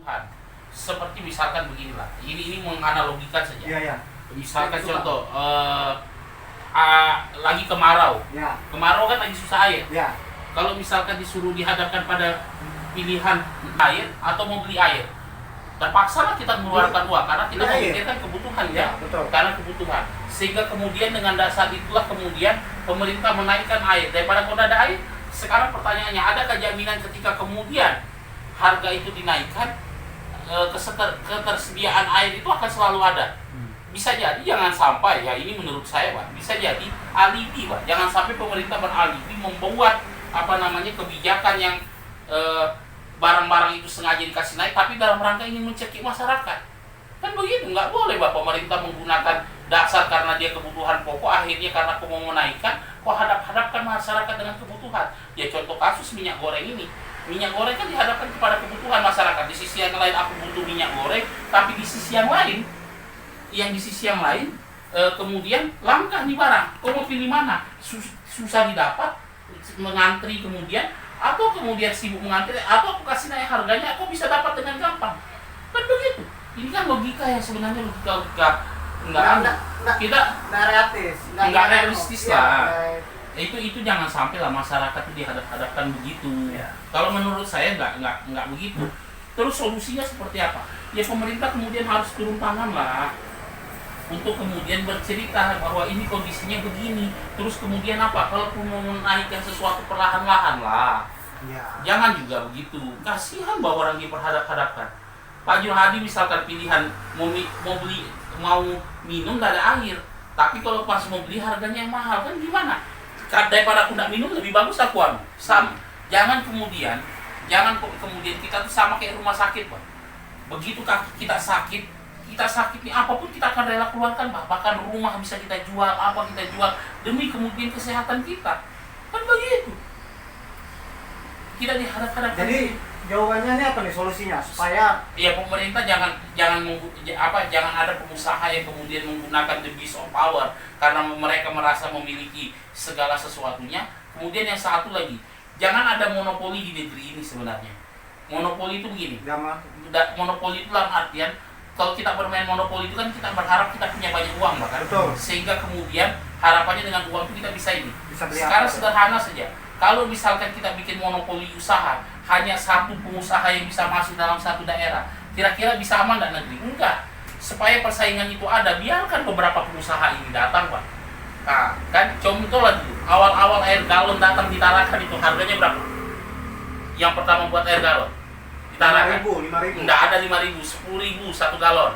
Tuhan. Seperti misalkan beginilah, ini menganalogikan saja. Iya. Misalkan contoh, lagi kemarau. Ya. Kemarau kan lagi susah air. Ya. Kalau misalkan disuruh dihadapkan pada pilihan air atau mau beli air, terpaksa kita mengeluarkan uang karena kita memikirkan kebutuhan ya, betul. Karena kebutuhan. Sehingga kemudian dengan dasar itulah kemudian pemerintah menaikkan air. Daripada kalau ada air, sekarang pertanyaannya, adakah jaminan ketika kemudian harga itu dinaikkan, ketersediaan air itu akan selalu ada? Bisa jadi, jangan sampai, ya ini menurut saya Pak, bisa jadi alibi Pak, jangan sampai pemerintah beralibi membuat kebijakan yang barang-barang itu sengaja dikasih naik tapi dalam rangka ingin mencekik masyarakat. Kan begitu, nggak boleh Pak pemerintah menggunakan dasar karena dia kebutuhan pokok, akhirnya karena mau menaikkan kok hadapkan masyarakat dengan kebutuhan. Ya contoh kasus minyak goreng ini. Minyak goreng kan dihadapkan kepada kebutuhan masyarakat. Di sisi yang lain aku butuh minyak goreng, tapi di sisi yang lain kemudian langka nih barang. Kau mau pilih mana? Susah didapat, mengantri kemudian, atau kemudian sibuk mengantri, atau aku kasih naik harganya, aku bisa dapat dengan gampang. Kan begitu. Ini kan logika yang sebenarnya logika nggak realistis lah. Itu jangan sampai lah masyarakat itu dihadapkan begitu. Ya. Kalau menurut saya nggak begitu. Terus solusinya seperti apa? Ya pemerintah kemudian harus turun tangan lah untuk kemudian bercerita bahwa ini kondisinya begini. Terus kemudian apa? Kalau mau menaikkan sesuatu perlahan-lahan lah. Ya. Jangan juga begitu. Kasihan bahwa orang diperhadap-hadapkan. Pak Johadi misalkan pilihan mau minum nggak ada air, tapi kalau pas mau beli harganya yang mahal, kan gimana? Daripada aku nggak minum lebih bagus aku anu. Jangan kemudian kita tuh sama kayak rumah sakit Pak. Begitu kita sakit nih, apapun kita akan rela keluarkan Pak. Bahkan rumah bisa kita jual, apa kita jual demi kemudian kesehatan kita. Kan begitu. Kita dihadap-hadapkan. Jadi jawabannya ini apa nih solusinya supaya ya pemerintah jangan ada pengusaha yang kemudian menggunakan the abuse of power karena mereka merasa memiliki segala sesuatunya. Kemudian yang satu lagi, jangan ada monopoli di negeri ini sebenarnya. Monopoli itu begini. Monopoli itu dalam artian kalau kita bermain monopoli itu kan kita berharap kita punya banyak uang bahkan. Betul. Sehingga kemudian harapannya dengan uang itu kita bisa beli sekarang apa, sederhana saja. Kalau misalkan kita bikin monopoli usaha, hanya satu pengusaha yang bisa masuk dalam satu daerah, kira-kira bisa aman nggak negeri? Enggak. Supaya persaingan itu ada, biarkan beberapa pengusaha ini datang Pak. Nah, kan contoh lah dulu, awal-awal air galon datang di Tarakan itu harganya berapa? Yang pertama buat air galon di Tarakan. 5.000. Nggak ada 5.000, 10.000 satu galon.